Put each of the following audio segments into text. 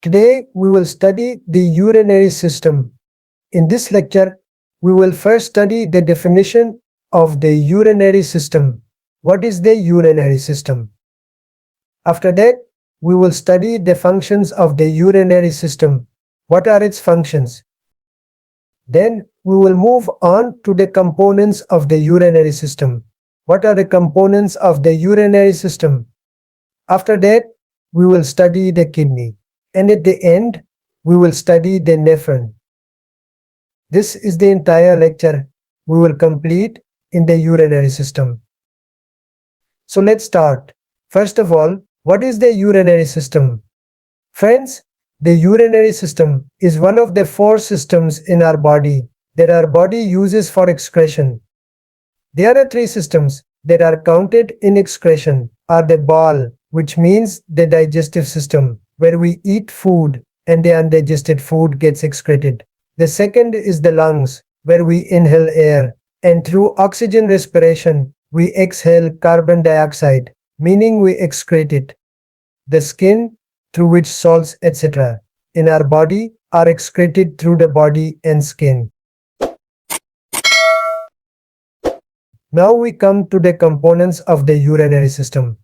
Today we will study the urinary system. In this lecture, we will first study the definition of the urinary system. What is the urinary system? After that, we will study the functions of the urinary system. What are its functions? Then we will move on to the components of the urinary system. What are the components of the urinary system? After that, we will study the kidney. And at the end, we will study the nephron. This is the entire lecture we will complete in the urinary system. So let's start. First of all, what is the urinary system? Friends, the urinary system is one of the four systems in our body that our body uses for excretion. The other three systems that are counted in excretion are the bowel, which means the digestive system, where we eat food and the undigested food gets excreted. The second is the lungs, where we inhale air, and through oxygen respiration, we exhale carbon dioxide, meaning we excrete it. The skin, through which salts, etc., in our body are excreted through the body and skin. Now we come to the components of the urinary system.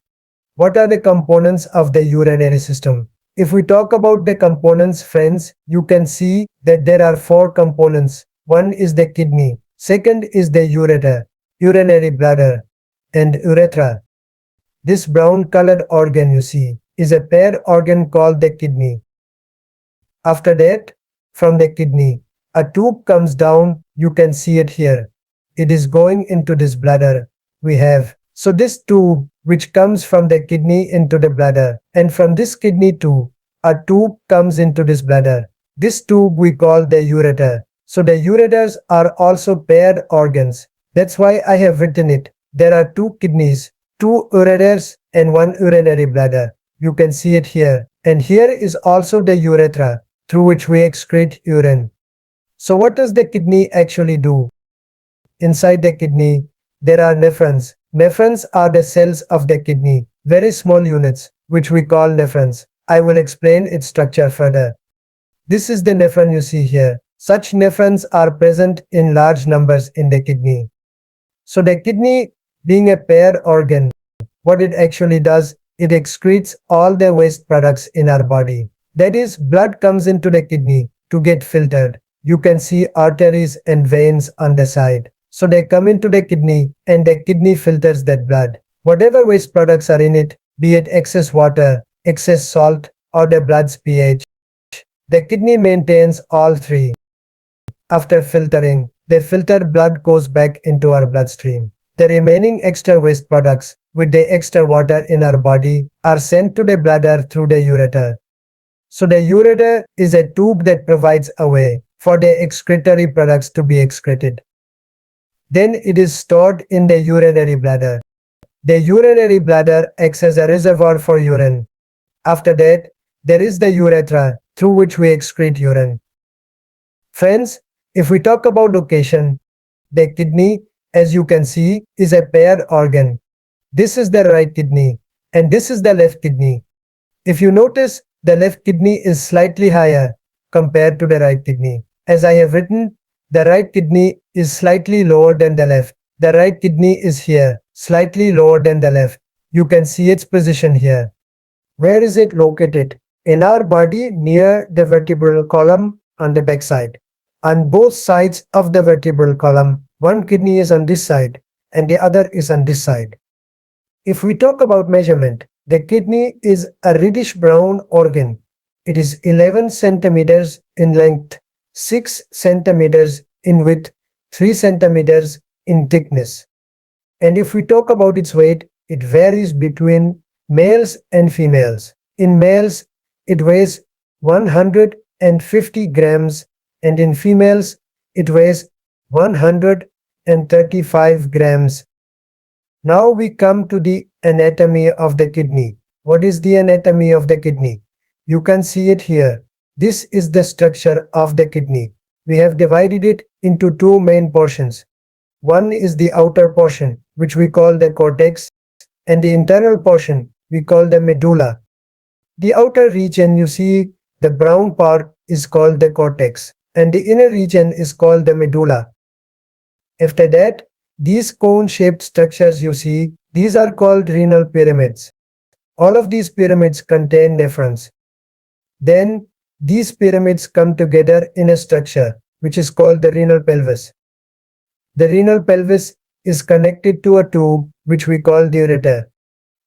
What are the components of the urinary system? If we talk about the components, friends, you can see that there are four components. One is the kidney, second is the ureter, urinary bladder, and urethra. This brown colored organ you see is a paired organ called the kidney. After that, from the kidney, a tube comes down, you can see it here. It is going into this bladder we have. So this tube which comes from the kidney into the bladder, and from this kidney too, a tube comes into this bladder. This tube we call the ureter. So the ureters are also paired organs. That's why I have written it. There are two kidneys, two ureters, and one urinary bladder. You can see it here. And here is also the urethra, through which we excrete urine. So what does the kidney actually do? Inside the kidney, there are nephrons. Nephrons are the cells of the kidney, very small units, which we call nephrons. I will explain its structure further. This is the nephron you see here. Such nephrons are present in large numbers in the kidney. So the kidney, being a paired organ, what it actually does, it excretes all the waste products in our body. That is, blood comes into the kidney to get filtered. You can see arteries and veins on the side. So they come into the kidney and the kidney filters that blood. Whatever waste products are in it, be it excess water, excess salt, or the blood's pH, the kidney maintains all three. After filtering, the filtered blood goes back into our bloodstream. The remaining extra waste products with the extra water in our body are sent to the bladder through the ureter. So the ureter is a tube that provides a way for the excretory products to be excreted. Then it is stored in the urinary bladder. The urinary bladder acts as a reservoir for urine. After that, there is the urethra through which we excrete urine. Friends, if we talk about location, the kidney, as you can see, is a paired organ. This is the right kidney and this is the left kidney. If you notice, the left kidney is slightly higher compared to the right kidney. As I have written, the right kidney is slightly lower than the left. The right kidney is here, slightly lower than the left. You can see its position here. Where is it located? In our body, near the vertebral column on the back side. On both sides of the vertebral column, one kidney is on this side and the other is on this side. If we talk about measurement, the kidney is a reddish brown organ. It is 11 centimeters in length, 6 centimeters in width, 3 centimeters in thickness. And if we talk about its weight, it varies between males and females. In males, it weighs 150 grams and in females, it weighs 135 grams. Now we come to the anatomy of the kidney. What is the anatomy of the kidney? You can see it here. This is the structure of the kidney. We have divided it into two main portions. One is the outer portion, which we call the cortex, and the internal portion we call the medulla. The outer region, you see The brown part is called the cortex, and the inner region is called the medulla. After that, these cone-shaped structures you see, these are called renal pyramids. All of these pyramids contain nephrons. Then, these pyramids come together in a structure, which is called the renal pelvis. The renal pelvis is connected to a tube, which we call the ureter.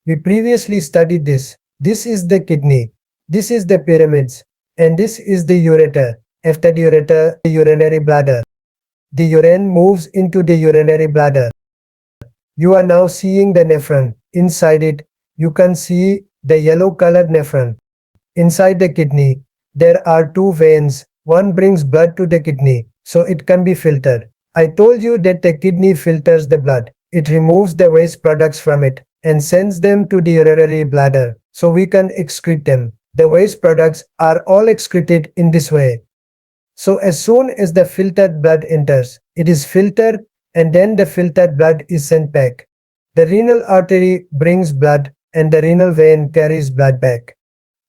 We previously studied this. This is the kidney. This is the pyramids. And this is the ureter. After the ureter, the urinary bladder. The urine moves into the urinary bladder. You are now seeing the nephron. Inside it, you can see the yellow colored nephron. Inside the kidney, there are two veins. One brings blood to the kidney, so it can be filtered. I told you that the kidney filters the blood. It removes the waste products from it and sends them to the urinary bladder, so we can excrete them. The waste products are all excreted in this way. So as soon as the filtered blood enters, it is filtered and then the filtered blood is sent back. The renal artery brings blood and the renal vein carries blood back.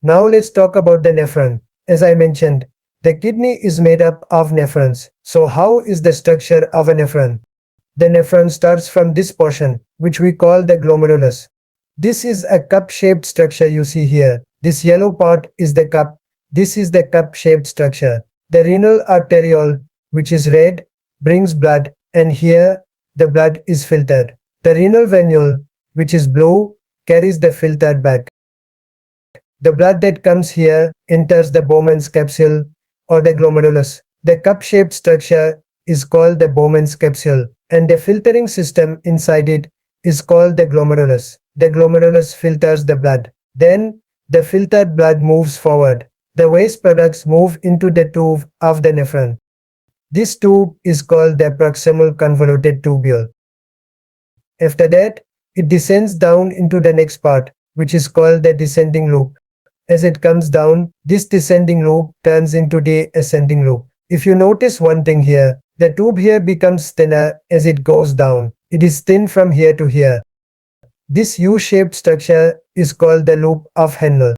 Now let's talk about the nephron. As I mentioned, the kidney is made up of nephrons. So how is the structure of a nephron? The nephron starts from this portion, which we call the glomerulus. This is a cup-shaped structure you see here. This yellow part is the cup. This is the cup-shaped structure. The renal arteriole, which is red, brings blood, and here the blood is filtered. The renal venule, which is blue, carries the filtered back. The blood that comes here enters the Bowman's capsule or the glomerulus. The cup-shaped structure is called the Bowman's capsule, and the filtering system inside it is called the glomerulus. The glomerulus filters the blood. Then, the filtered blood moves forward. The waste products move into the tube of the nephron. This tube is called the proximal convoluted tubule. After that, it descends down into the next part, which is called the descending loop. As it comes down, this descending loop turns into the ascending loop. If you notice one thing here, the tube here becomes thinner as it goes down. It is thin from here to here. This U-shaped structure is called the loop of Henle.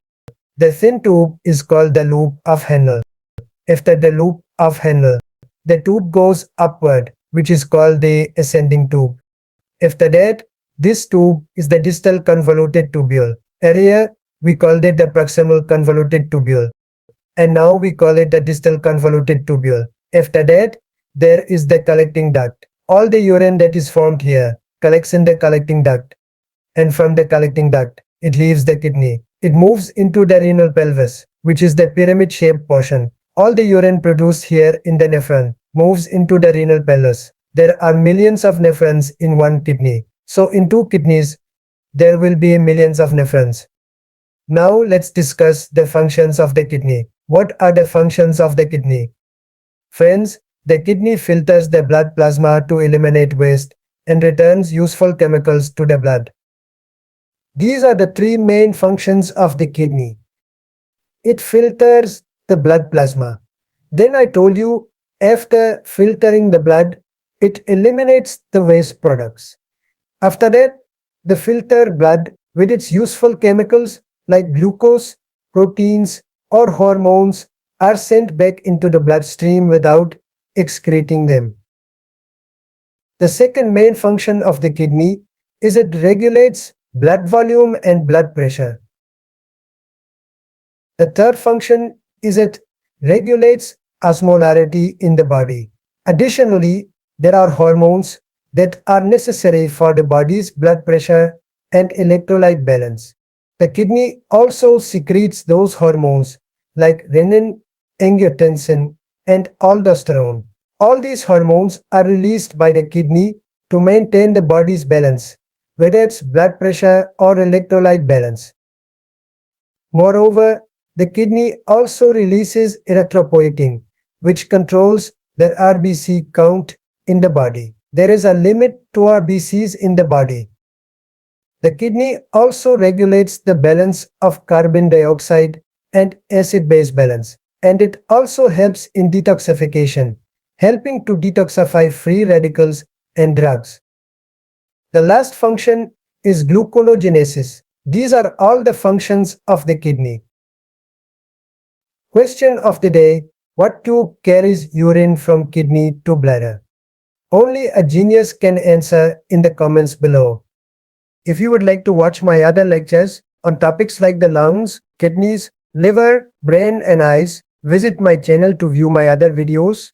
The thin tube is called the loop of Henle. After the loop of Henle, the tube goes upward, which is called the ascending tube. After that, this tube is the distal convoluted tubule. Earlier, we called it the proximal convoluted tubule. And now we call it the distal convoluted tubule. After that, there is the collecting duct. All the urine that is formed here collects in the collecting duct. And from the collecting duct, it leaves the kidney. It moves into the renal pelvis, which is the pyramid-shaped portion. All the urine produced here in the nephron moves into the renal pelvis. There are millions of nephrons in one kidney. So in two kidneys, there will be millions of nephrons. Now let's discuss the functions of the kidney. What are the functions of the kidney? Friends, the kidney filters the blood plasma to eliminate waste and returns useful chemicals to the blood. These are the three main functions of the kidney. It filters the blood plasma. Then I told you, after filtering the blood, it eliminates the waste products. After that, the filtered blood with its useful chemicals like glucose, proteins, or hormones are sent back into the bloodstream without excreting them. The second main function of the kidney is it regulates blood volume and blood pressure. The third function is it regulates osmolarity in the body. Additionally, there are hormones that are necessary for the body's blood pressure and electrolyte balance. The kidney also secretes those hormones like renin, angiotensin, and aldosterone. All these hormones are released by the kidney to maintain the body's balance, whether it's blood pressure or electrolyte balance. Moreover, the kidney also releases erythropoietin, which controls the RBC count in the body. There is a limit to RBCs in the body. The kidney also regulates the balance of carbon dioxide and acid-base balance, and it also helps in detoxification, helping to detoxify free radicals and drugs. The last function is gluconeogenesis. These are all the functions of the kidney. Question of the day. What tube carries urine from kidney to bladder? Only a genius can answer in the comments below. If you would like to watch my other lectures on topics like the lungs, kidneys, liver, brain and eyes, visit my channel to view my other videos.